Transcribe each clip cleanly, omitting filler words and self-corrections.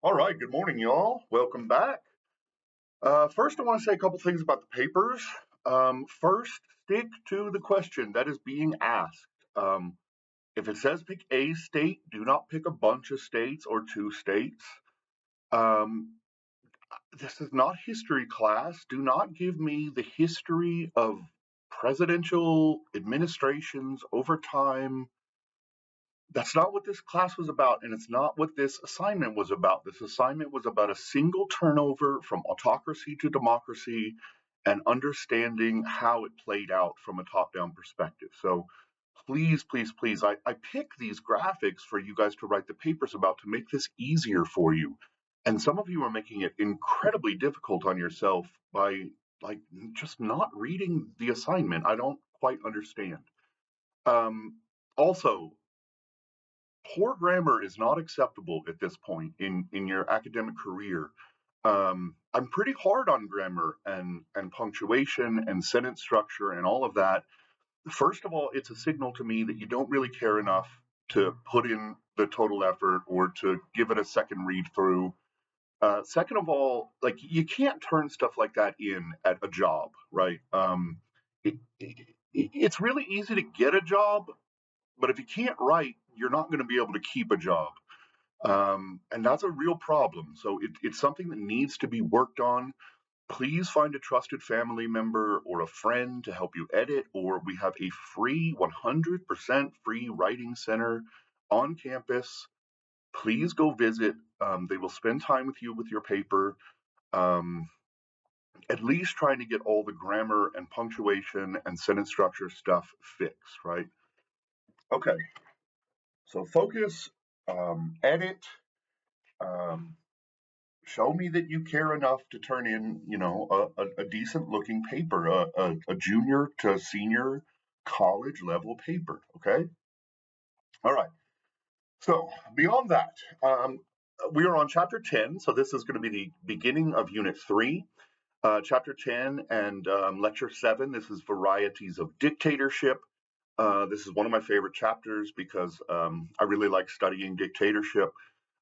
All right, good morning, y'all. Welcome back. First, I want to say a couple things about the papers. First, stick to the question that is being asked. If it says pick a state, do not pick a bunch of states or two states. Um, this is not history class. Do not give me the history of presidential administrations over time. That's not what this class was about, and it's not what this assignment was about. This assignment was about a single turnover from autocracy to democracy and understanding how it played out from a top down perspective. So please, please, please, I pick these graphics for you guys to write the papers about to make this easier for you. And some of you are making it incredibly difficult on yourself by like just not reading the assignment. I don't quite understand. Um, Also, poor grammar is not acceptable at this point in your academic career. I'm pretty hard on grammar and punctuation and sentence structure and all of that. First of all, it's a signal to me that you don't really care enough to put in the total effort or to give it a second read through. Second of all, like you can't turn stuff like that in at a job, right? It's really easy to get a job, but if you can't write, you're not going to be able to keep a job. And that's a real problem. So it's something that needs to be worked on. Please find a trusted family member or a friend to help you edit, or we have a free 100% free writing center on campus. Please go visit. They will spend time with you with your paper, um, at least trying to get all the grammar and punctuation and sentence structure stuff fixed, right? Okay, so focus, edit, um, show me that you care enough to turn in, a decent looking paper, a junior to senior college level paper. Okay. All right. So beyond that, we are on chapter 10. So this is going to be the beginning of unit 3. Chapter 10 and lecture 7. This is varieties of dictatorship. This is one of my favorite chapters because I really like studying dictatorship.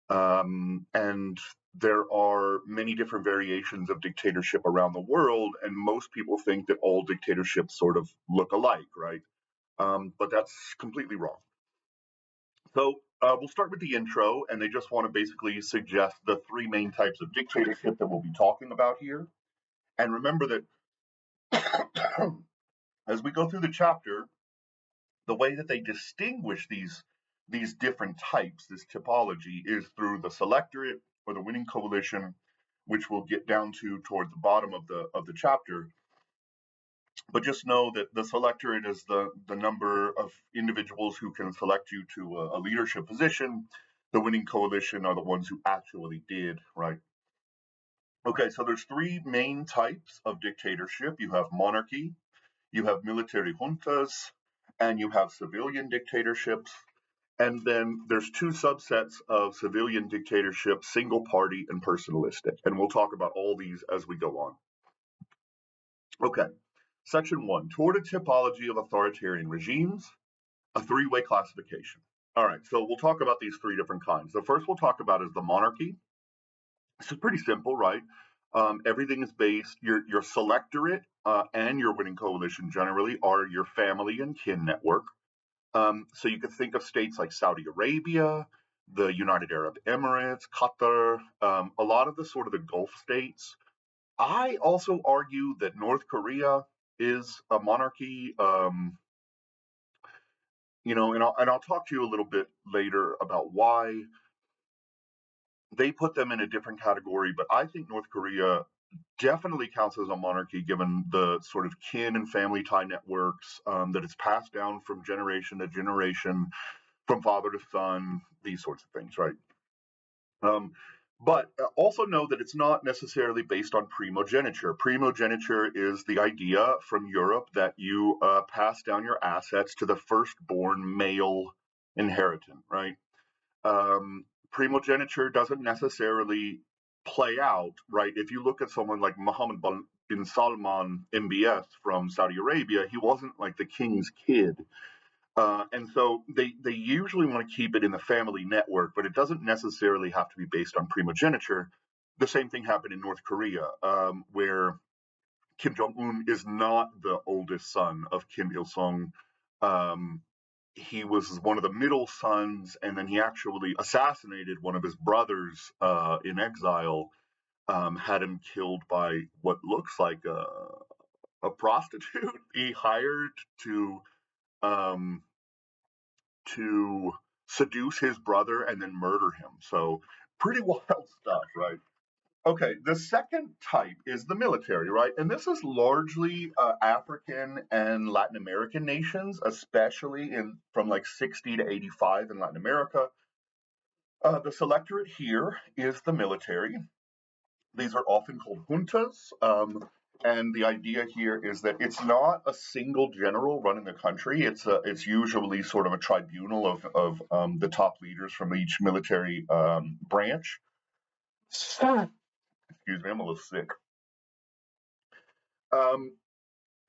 And there are many different variations of dictatorship around the world, and most people think that all dictatorships sort of look alike, right? But that's completely wrong. So we'll start with the intro, and they just want to basically suggest the three main types of dictatorship that we'll be talking about here. And remember that as we go through the chapter, the way that they distinguish these different types, this typology, is through the selectorate or the winning coalition, which we'll get down to toward the bottom of the chapter. But just know that the selectorate is the number of individuals who can select you to a leadership position. The winning coalition are the ones who actually did, right? Okay, so there's three main types of dictatorship. You have monarchy, you have military juntas, and you have civilian dictatorships. And then there's two subsets of civilian dictatorship, single party and personalistic. And we'll talk about all these as we go on. Okay. Section 1, toward a typology of authoritarian regimes, a three-way classification. All right, so we'll talk about these three different kinds. The first we'll talk about is the monarchy. This is pretty simple, right? Everything is based, your selectorate and your winning coalition generally are your family and kin network. So you could think of states like Saudi Arabia, the United Arab Emirates, Qatar, a lot of the sort of the Gulf states. I also argue that North Korea is a monarchy. And I'll talk to you a little bit later about why they put them in a different category. But I think North Korea definitely counts as a monarchy given the sort of kin and family tie networks that it's passed down from generation to generation, from father to son, these sorts of things, right? Um, but also know that it's not necessarily based on primogeniture. Primogeniture is the idea from Europe that you pass down your assets to the firstborn male inheritant, right? Primogeniture doesn't necessarily play out, right? If you look at someone like Mohammed bin Salman, MBS from Saudi Arabia, he wasn't like the king's kid. And so they usually want to keep it in the family network, but it doesn't necessarily have to be based on primogeniture. The same thing happened in North Korea, where Kim Jong Un is not the oldest son of Kim Il Sung. Um, he was one of the middle sons, and then he actually assassinated one of his brothers in exile. Had him killed by what looks like a prostitute he hired to um, to seduce his brother and then murder him. So pretty wild stuff, right? Okay, the second type is the military, right? And this is largely African and Latin American nations, especially in from like 60 to 85 in Latin America. The selectorate here is the military. These are often called juntas. And the idea here is that it's not a single general running the country. It's usually sort of a tribunal of the top leaders from each military branch. Excuse me, I'm a little sick. Um,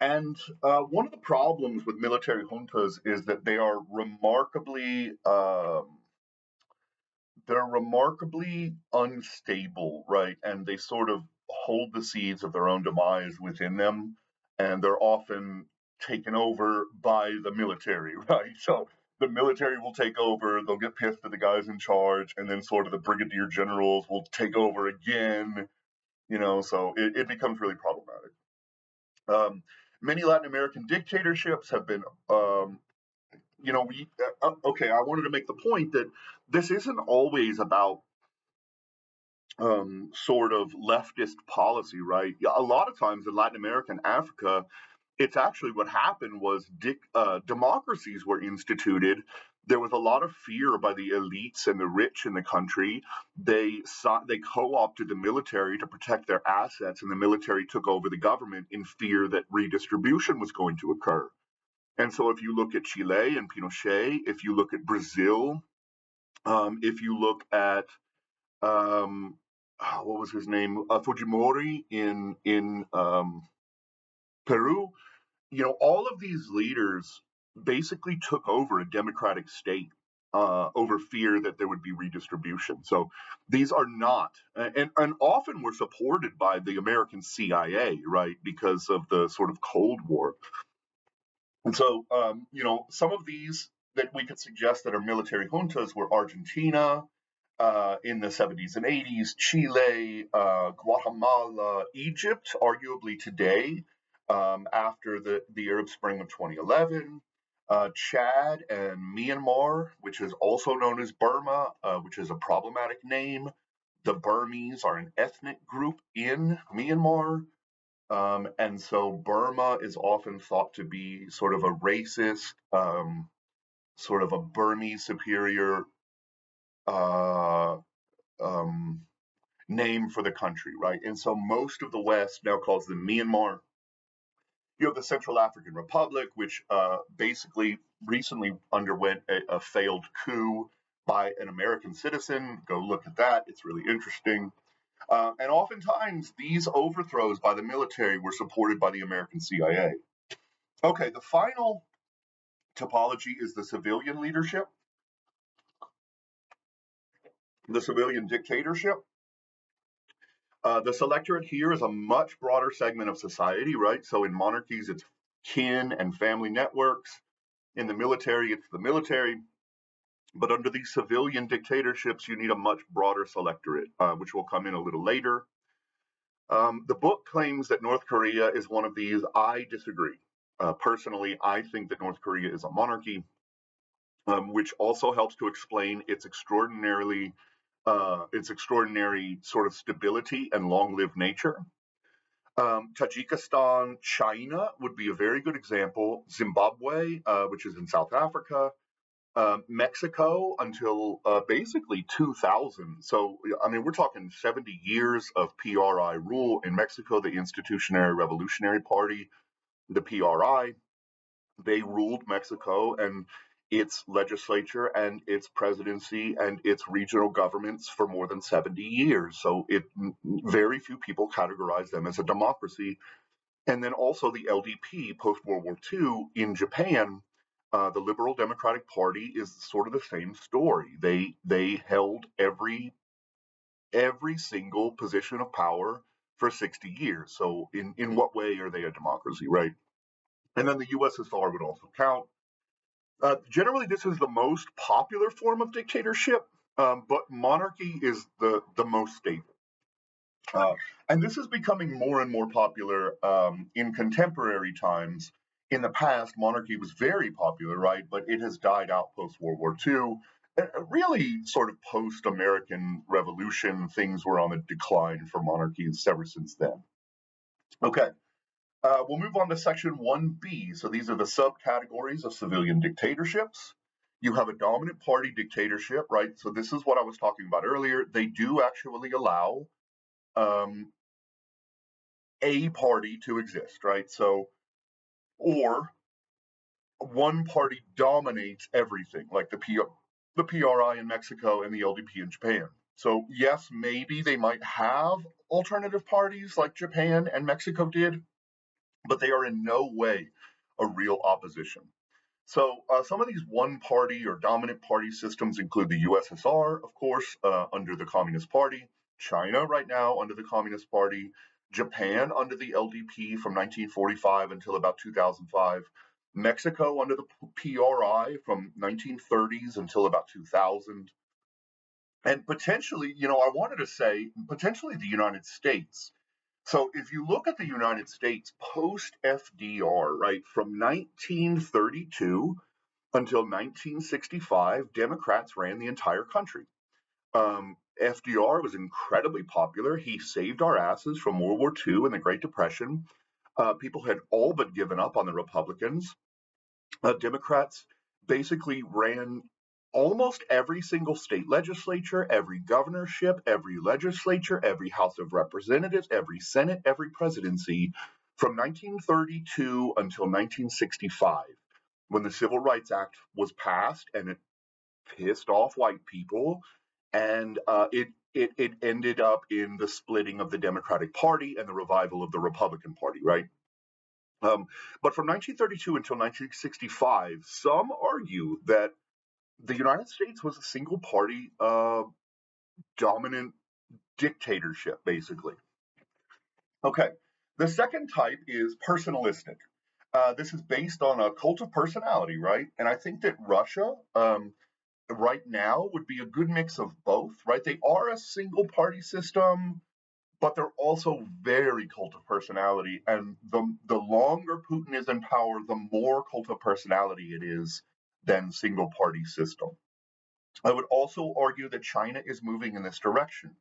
and one of the problems with military juntas is that they're remarkably unstable, right? And they sort of hold the seeds of their own demise within them, and they're often taken over by the military, right? So the military will take over, they'll get pissed at the guys in charge, and then sort of the brigadier generals will take over again, so it becomes really problematic. Many Latin American dictatorships have been okay, I wanted to make the point that this isn't always about sort of leftist policy, right? A lot of times in Latin America and Africa, it's actually what happened was democracies were instituted. There was a lot of fear by the elites and the rich in the country. They co-opted the military to protect their assets, and the military took over the government in fear that redistribution was going to occur. And so, if you look at Chile and Pinochet, if you look at Brazil, if you look at what was his name, Fujimori in Peru, all of these leaders basically took over a democratic state over fear that there would be redistribution. So these are not, and often were supported by the American CIA, right, because of the sort of Cold War. And so, some of these that we could suggest that are military juntas were Argentina, in the 70s and 80s, Chile, Guatemala, Egypt, arguably today, after the Arab Spring of 2011, Chad and Myanmar, which is also known as Burma, which is a problematic name. The Burmese are an ethnic group in Myanmar. And so Burma is often thought to be sort of a racist, sort of a Burmese superior uh, um, name for the country, right? And so most of the West now calls them Myanmar. You have the Central African Republic, which basically recently underwent a failed coup by an American citizen. Go look at that, it's really interesting. And oftentimes, these overthrows by the military were supported by the American CIA. Okay, the final topology is the civilian leadership, the civilian dictatorship. The selectorate here is a much broader segment of society, right? So in monarchies, it's kin and family networks. In the military, it's the military. But under these civilian dictatorships, you need a much broader selectorate, which will come in a little later. The book claims that North Korea is one of these. I disagree. Personally, I think that North Korea is a monarchy, which also helps to explain its extraordinary sort of stability and long-lived nature. Tajikistan, China would be a very good example. Zimbabwe, which is in South Africa, Mexico until basically 2000. So, I mean, we're talking 70 years of PRI rule in Mexico, the Institutionary Revolutionary Party, the PRI. They ruled Mexico and its legislature and its presidency and its regional governments for more than 70 years. So very few people categorize them as a democracy. And then also the LDP post World War II in Japan, The Liberal Democratic Party is sort of the same story. They held every single position of power for 60 years. So in what way are they a democracy, right? And then the USSR would also count. Generally, this is the most popular form of dictatorship, but monarchy is the most stable. Uh, and this is becoming more and more popular in contemporary times. In the past, monarchy was very popular, right? But it has died out post World War II. Really, sort of post American Revolution, things were on the decline for monarchies ever since then. Okay, we'll move on to section 1B. So these are the subcategories of civilian dictatorships. You have a dominant party dictatorship, right? So this is what I was talking about earlier. They do actually allow um, a party to exist, right? So, or one party dominates everything, like the PRI in Mexico and the LDP in Japan. So, yes, maybe they might have alternative parties like Japan and Mexico did, but they are in no way a real opposition. So, some of these one party or dominant party systems include the USSR, of course, under the Communist Party, China right now under the Communist Party, Japan under the LDP from 1945 until about 2005, Mexico under the PRI from 1930s until about 2000, and potentially, I wanted to say potentially the United States. So if you look at the United States post FDR, right, from 1932 until 1965, Democrats ran the entire country. FDR was incredibly popular. He saved our asses from World War II and the Great Depression. People had all but given up on the Republicans. Democrats basically ran almost every single state legislature, every governorship, every legislature, every House of Representatives, every Senate, every presidency from 1932 until 1965, when the Civil Rights Act was passed and it pissed off white people, and it ended up in the splitting of the Democratic Party and the revival of the Republican Party, right? But from 1932 until 1965, some argue that the United States was a single party dominant dictatorship, basically. Okay, the second type is personalistic. This is based on a cult of personality, right? And I think that Russia, right now, would be a good mix of both, right? They are a single party system, but they're also very cult of personality. And the longer Putin is in power, the more cult of personality it is than single party system. I would also argue that China is moving in this direction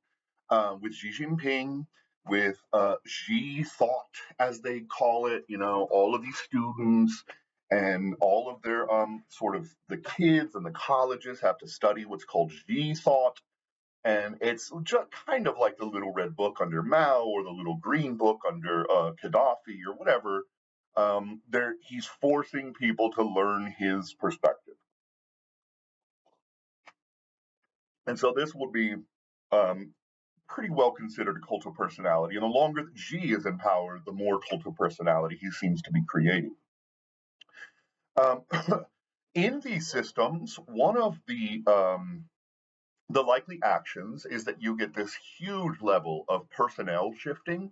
with Xi Jinping, with Xi thought, as they call it, all of these students and all of their sort of the kids and the colleges have to study what's called Xi thought. And it's just kind of like the little red book under Mao or the little green book under Gaddafi or whatever. He's forcing people to learn his perspective. And so this would be um, pretty well considered a cult of personality. And the longer that Xi is in power, the more cult of personality he seems to be creating. Um, in these systems, one of the likely actions is that you get this huge level of personnel shifting.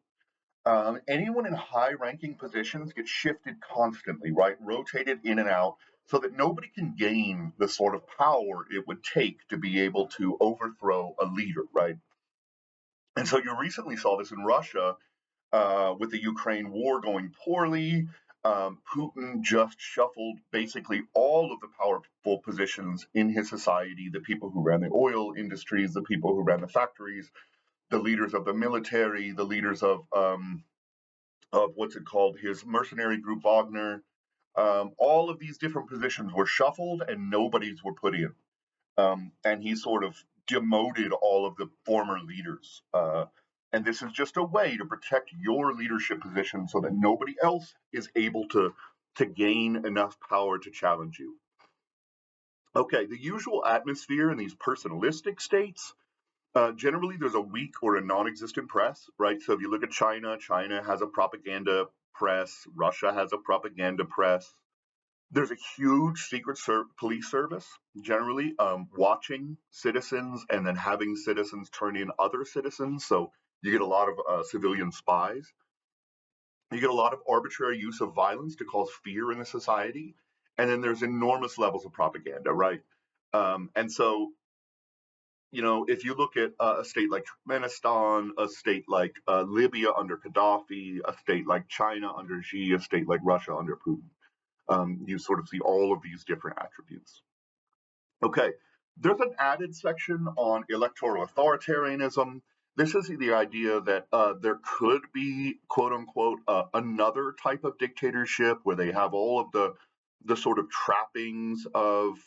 Anyone in high ranking positions gets shifted constantly, right? Rotated in and out so that nobody can gain the sort of power it would take to be able to overthrow a leader, right? And so you recently saw this in Russia with the Ukraine war going poorly. Putin just shuffled basically all of the powerful positions in his society, the people who ran the oil industries, the people who ran the factories, the leaders of the military, the leaders of what's it called, his mercenary group Wagner. All of these different positions were shuffled and nobody's were put in. And he sort of demoted all of the former leaders. And this is just a way to protect your leadership position so that nobody else is able to gain enough power to challenge you. Okay, the usual atmosphere in these personalistic states. Generally, there's a weak or a non-existent press, right? So if you look at China, China has a propaganda press. Russia has a propaganda press. There's a huge secret police service, generally, watching citizens and then having citizens turn in other citizens. So you get a lot of civilian spies. You get a lot of arbitrary use of violence to cause fear in the society. And then there's enormous levels of propaganda, right? And so, if you look at a state like Turkmenistan, a state like Libya under Gaddafi, a state like China under Xi, a state like Russia under Putin, you sort of see all of these different attributes. Okay, there's an added section on electoral authoritarianism. This is the idea that there could be, quote unquote, another type of dictatorship where they have all of the sort of trappings of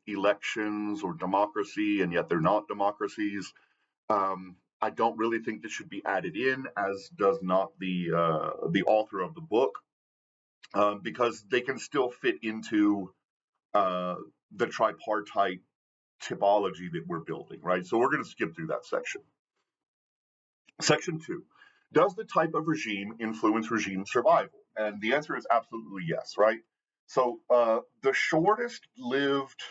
elections or democracy, and yet they're not democracies. I don't really think this should be added in, as does not the author of the book, because they can still fit into uh, the tripartite typology that we're building, right? So we're going to skip through that section. Section 2, does the type of regime influence regime survival? And the answer is absolutely yes, right? So the shortest lived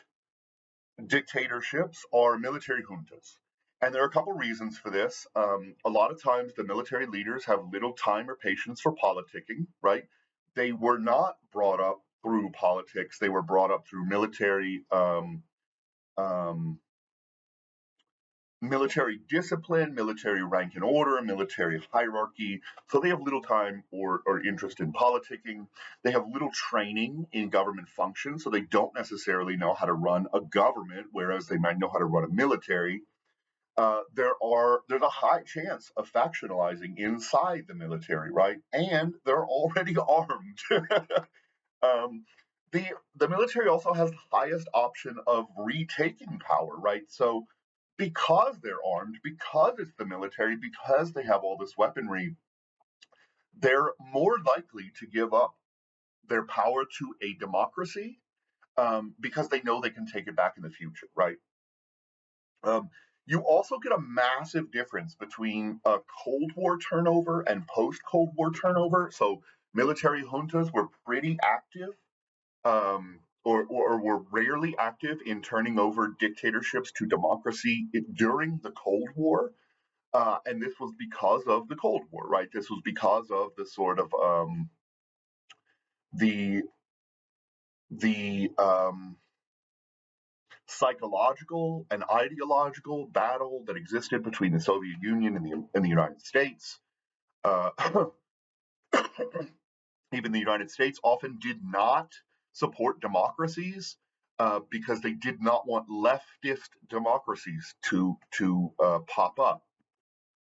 dictatorships are military juntas. And there are a couple reasons for this. A lot of times the military leaders have little time or patience for politicking, right? They were not brought up through politics, they were brought up through um, military discipline, military rank and order, military hierarchy. So they have little time or interest in politicking. They have little training in government functions, so they don't necessarily know how to run a government, whereas they might know how to run a military. There's a high chance of factionalizing inside the military, right? And they're already armed. um, the military also has the highest option of retaking power, right? So because they're armed, because it's the military, because they have all this weaponry, they're more likely to give up their power to a democracy, because they know they can take it back in the future, right? Um, you also get a massive difference between a Cold War turnover and post Cold War turnover. So military juntas were pretty active, or were rarely active in turning over dictatorships to democracy during the Cold War. And this was because of the Cold War, right? This was because of the sort of the the psychological and ideological battle that existed between the Soviet Union and the United States. Uh, Even the United States often did not support democracies, because they did not want leftist democracies to pop up.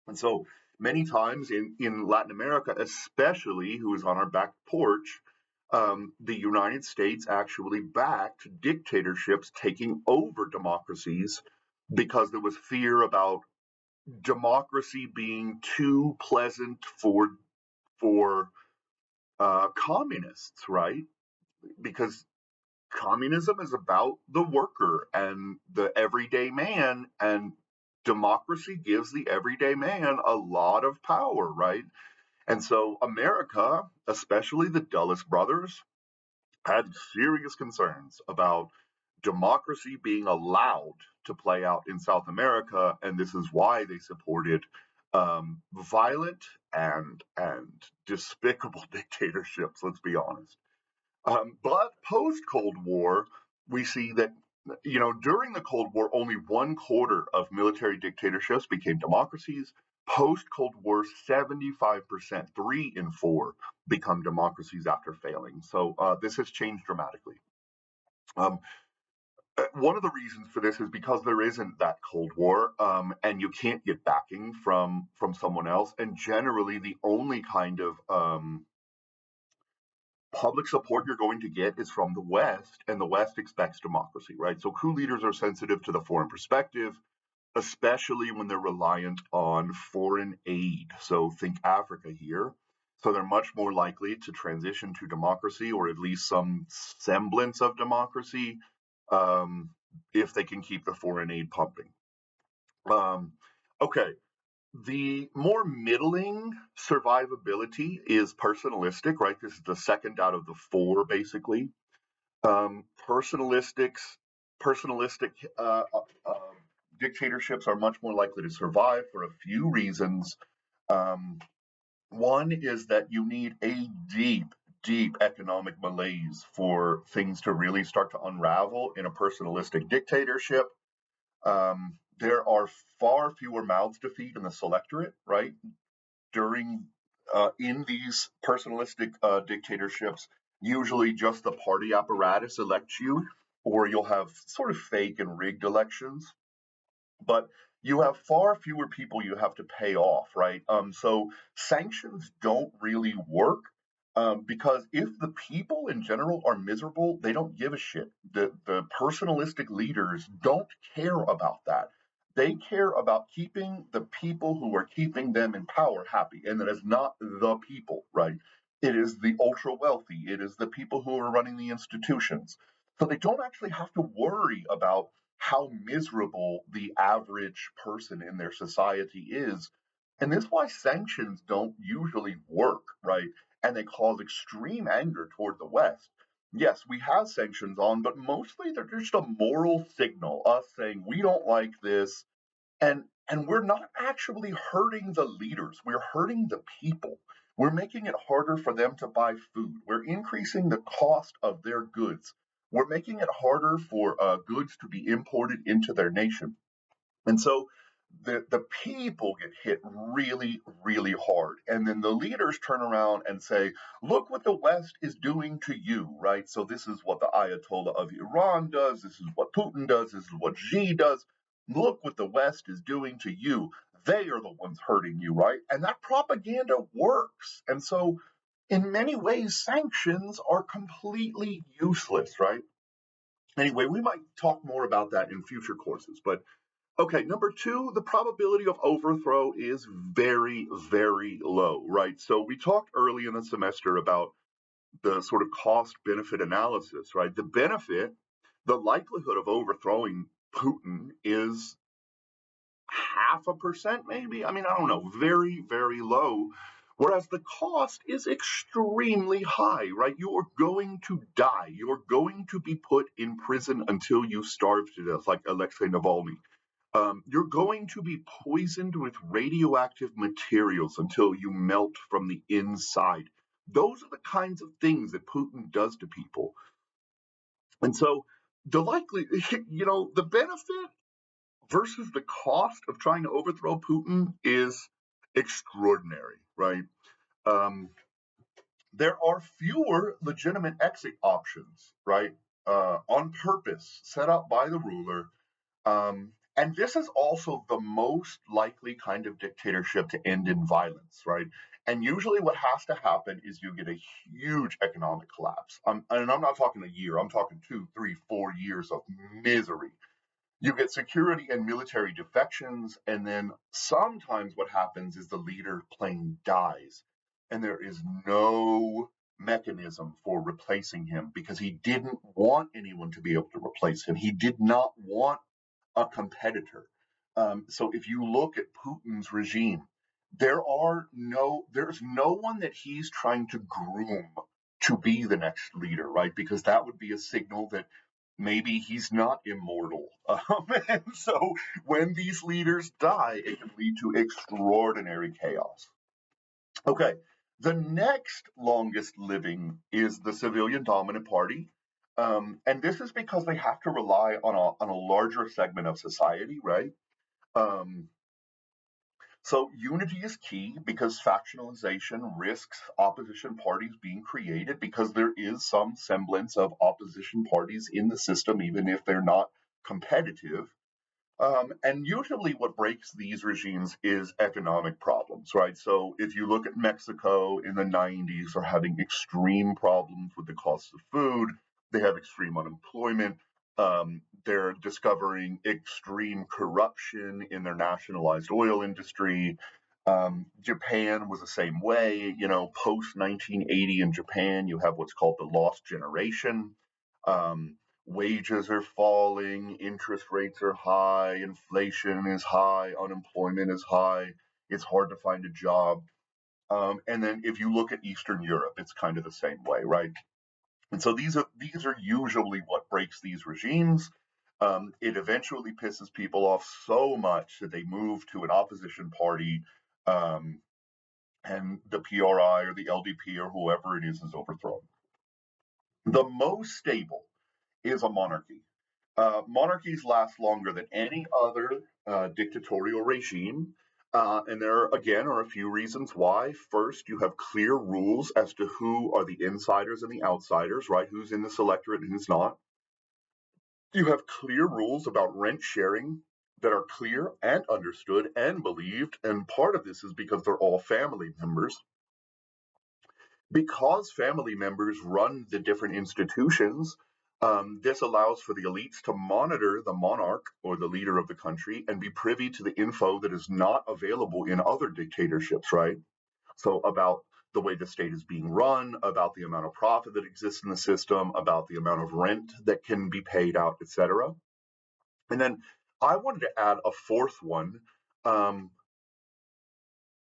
And so many times in Latin America, especially, who is on our back porch, the United States actually backed dictatorships taking over democracies because there was fear about democracy being too pleasant for communists, right? Because communism is about the worker and the everyday man, and democracy gives the everyday man a lot of power, right? And so America, especially the Dulles brothers, had serious concerns about democracy being allowed to play out in South America, and this is why they supported violent and despicable dictatorships. Let's be honest. But post Cold War, we see that during the Cold War, only 1/4 of military dictatorships became democracies. Post Cold War, 75%, 3 in 4, become democracies after failing. So this has changed dramatically. Um, one of the reasons for this is because there isn't that Cold War, and you can't get backing from someone else. And generally, the only kind of public support you're going to get is from the West, and the West expects democracy, right? So coup leaders are sensitive to the foreign perspective, especially when they're reliant on foreign aid. So think Africa here. So they're much more likely to transition to democracy, or at least some semblance of democracy, um, if they can keep the foreign aid pumping. Um, okay, the more middling survivability is personalistic, right? This is the second out of the 4, basically. Personalistics, personalistic dictatorships are much more likely to survive for a few reasons. Um, One is that you need a deep economic malaise for things to really start to unravel in a personalistic dictatorship. There are far fewer mouths to feed in the selectorate, right? During In these personalistic dictatorships, usually just the party apparatus elects you, or you'll have sort of fake and rigged elections, but you have far fewer people you have to pay off, right? So sanctions don't really work, because if the people in general are miserable, they don't give a shit. The personalistic leaders don't care about that. They care about keeping the people who are keeping them in power happy, and that is not the people, right? It is the ultra wealthy. It is the people who are running the institutions. So they don't actually have to worry about how miserable the average person in their society is. And this is why sanctions don't usually work, right? And they cause extreme anger toward the West. Yes, we have sanctions on, but mostly they're just a moral signal, us saying we don't like this, and we're not actually hurting the leaders, we're hurting the people. We're making it harder for them to buy food, we're increasing the cost of their goods, we're making it harder for goods to be imported into their nation. And so the people get hit really, really hard. And then the leaders turn around and say, look what the West is doing to you, right? So this is what the Ayatollah of Iran does. This is what Putin does. This is what Xi does. Look what the West is doing to you. They are the ones hurting you, right? And that propaganda works. And so, in many ways, sanctions are completely useless, right? Anyway, we might talk more about that in future courses, but okay, number two, the probability of overthrow is very, very low, right? So we talked early in the semester about the sort of cost benefit analysis, right? The benefit, the likelihood of overthrowing Putin is 0.5%, maybe. I mean, I don't know, very, very low. Whereas the cost is extremely high, right? You are going to die. You're going to be put in prison until you starve to death, like Alexei Navalny. You're going to be poisoned with radioactive materials until you melt from the inside. Those are the kinds of things that Putin does to people. And so the benefit versus the cost of trying to overthrow Putin is extraordinary, right? Um, there are fewer legitimate exit options, right? On purpose, set up by the ruler. And this is also the most likely kind of dictatorship to end in violence, right? And usually, what has to happen is you get a huge economic collapse. And I'm not talking a year, I'm talking 2, 3, 4 years of misery. You get security and military defections, and then sometimes what happens is the leader plain dies, and there is no mechanism for replacing him because he didn't want anyone to be able to replace him. He did not want a competitor. So if you look at Putin's regime, there's no one that he's trying to groom to be the next leader, right? Because that would be a signal that maybe he's not immortal. And so when these leaders die, it can lead to extraordinary chaos. Okay, the next longest living is the civilian dominant party. And this is because they have to rely on a larger segment of society, right? Um, so unity is key because factionalization risks opposition parties being created because there is some semblance of opposition parties in the system, even if they're not competitive. And usually, what breaks these regimes is economic problems, right? So, if you look at Mexico in the 90s, are having extreme problems with the cost of food, they have extreme unemployment, they're discovering extreme corruption in their nationalized oil industry. Japan was the same way. Post 1980 in Japan, you have what's called the lost generation. Um, Wages are falling, interest rates are high, inflation is high, unemployment is high, it's hard to find a job. And then if you look at Eastern Europe, it's kind of the same way, right? And so these are usually what breaks these regimes. It eventually pisses people off so much that they move to an opposition party, um, and the PRI or the LDP or whoever it is overthrown. The most stable is a monarchy. Monarchies last longer than any other dictatorial regime. And there, again, are a few reasons why. First, you have clear rules as to who are the insiders and the outsiders, right? Who's in the electorate and who's not. You have clear rules about rent sharing that are clear and understood and believed. And part of this is because they're all family members. Because family members run the different institutions, this allows for the elites to monitor the monarch or the leader of the country and be privy to the info that is not available in other dictatorships, right? So, about the way the state is being run, about the amount of profit that exists in the system, about the amount of rent that can be paid out, etc. And then I wanted to add a fourth one, um,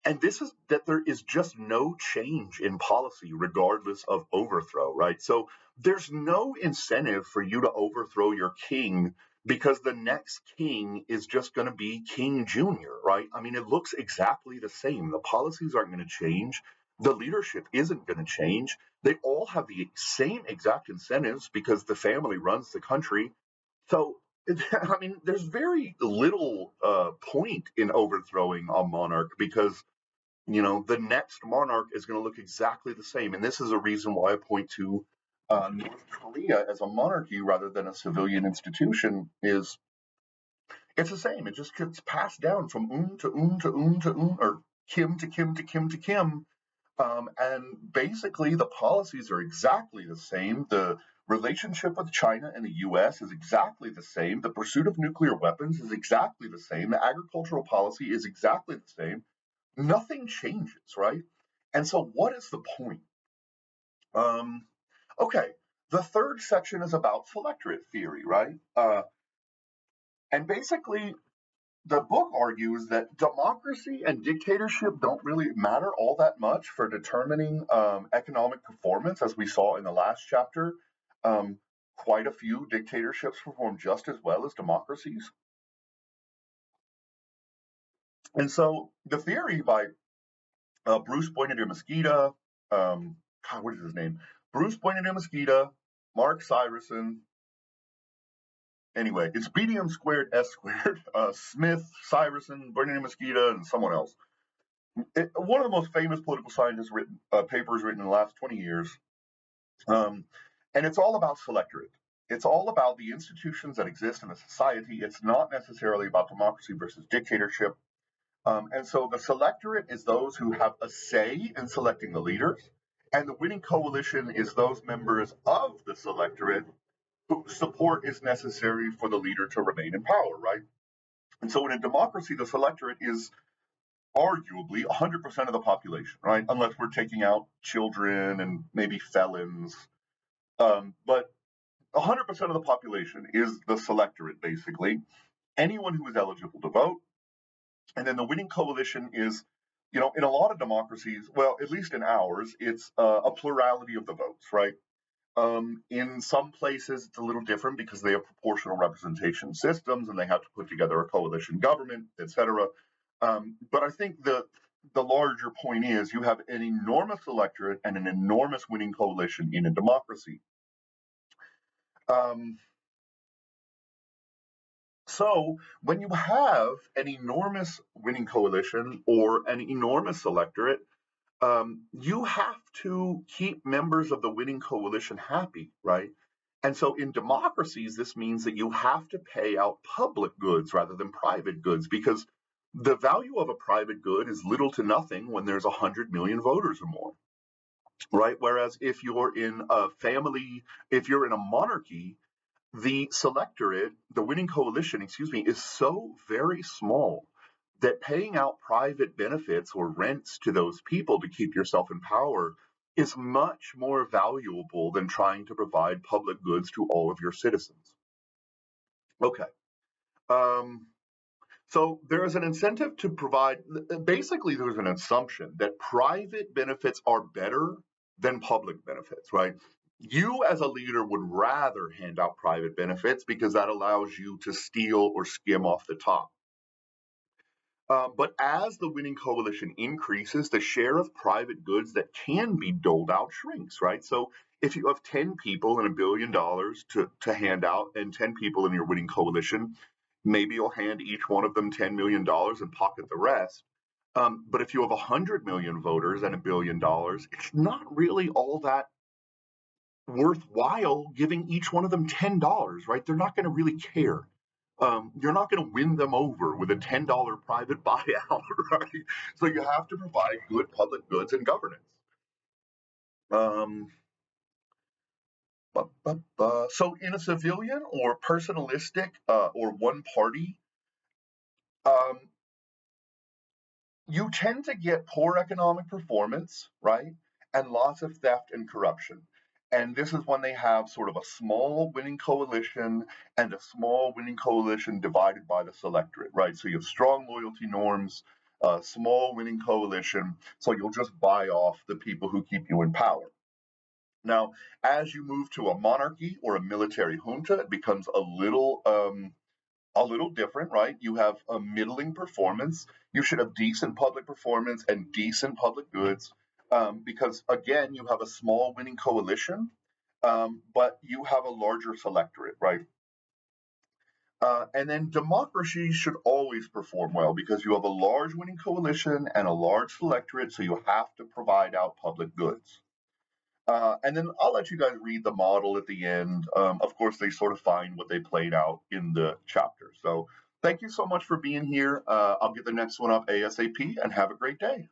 and this is that there is just no change in policy regardless of overthrow, right? So there's no incentive for you to overthrow your king because the next king is just going to be King Jr., right? I mean, it looks exactly the same. The policies aren't going to change. The leadership isn't going to change. They all have the same exact incentives because the family runs the country. So, I mean, there's very little point in overthrowing a monarch because the next monarch is going to look exactly the same. And this is a reason why I point to North Korea as a monarchy rather than a civilian institution. Is it's the same. It just gets passed down from to to or Kim to Kim to Kim to Kim. And basically, the policies are exactly the same. The relationship with China and the US is exactly the same. The pursuit of nuclear weapons is exactly the same. The agricultural policy is exactly the same. Nothing changes, right? And so, what is the point? Um, okay, the third section is about selectorate theory, right? And basically, the book argues that democracy and dictatorship don't really matter all that much for determining economic performance, as we saw in the last chapter. Um, Quite a few dictatorships perform just as well as democracies. And so the theory by Bruce Boynton Mosqueda, what is his name? Bruce Boynton Mosqueda, Mark Syverson. Anyway, it's BDM squared S squared. Smith, Syverson, Boynton Mosqueda, and someone else. One of the most famous political scientists written papers written in the last 20 years, um, and it's all about selectorate. It's all about the institutions that exist in a society. It's not necessarily about democracy versus dictatorship. And so the selectorate is those who have a say in selecting the leaders, and the winning coalition is those members of the selectorate whose support is necessary for the leader to remain in power, right? And so in a democracy, the selectorate is arguably 100% of the population, right? Unless we're taking out children and maybe felons. But 100% of the population is the selectorate, basically. Anyone who is eligible to vote. And then the winning coalition is, in a lot of democracies, well, at least in ours, it's a plurality of the votes, right? In some places, it's a little different because they have proportional representation systems and they have to put together a coalition government, etc. But I think the larger point is you have an enormous electorate and an enormous winning coalition in a democracy. Um, so when you have an enormous winning coalition or an enormous electorate, you have to keep members of the winning coalition happy, right? And so in democracies, this means that you have to pay out public goods rather than private goods because the value of a private good is little to nothing when there's 100 million voters or more, right? Whereas if you're in a family, if you're in a monarchy, the selectorate, the winning coalition, excuse me, is so very small that paying out private benefits or rents to those people to keep yourself in power is much more valuable than trying to provide public goods to all of your citizens. Okay. Um, so there is an incentive to provide, basically, there's an assumption that private benefits are better than public benefits, right? You as a leader would rather hand out private benefits because that allows you to steal or skim off the top. But as the winning coalition increases, the share of private goods that can be doled out shrinks, right? So if you have 10 people and $1 billion to hand out and 10 people in your winning coalition, maybe you'll hand each one of them $10 million and pocket the rest. But if you have 100 million voters and $1 billion, it's not really all that worthwhile giving each one of them $10, right? They're not going to really care. You're not going to win them over with a $10 private buyout, right? So you have to provide good public goods and governance. Um, so in a civilian or personalistic or one party, um, you tend to get poor economic performance, right? And lots of theft and corruption. And this is when they have sort of a small winning coalition and a small winning coalition divided by the selectorate, right? So you have strong loyalty norms, a small winning coalition. So you'll just buy off the people who keep you in power. Now, as you move to a monarchy or a military junta, it becomes a little different, right? You have a middling performance. You should have decent public performance and decent public goods because, again, you have a small winning coalition, but you have a larger selectorate, right? And then democracy should always perform well because you have a large winning coalition and a large selectorate, so you have to provide out public goods. And then I'll let you guys read the model at the end. Of course, they sort of find what they played out in the chapter. So thank you so much for being here. I'll get the next one up ASAP and have a great day.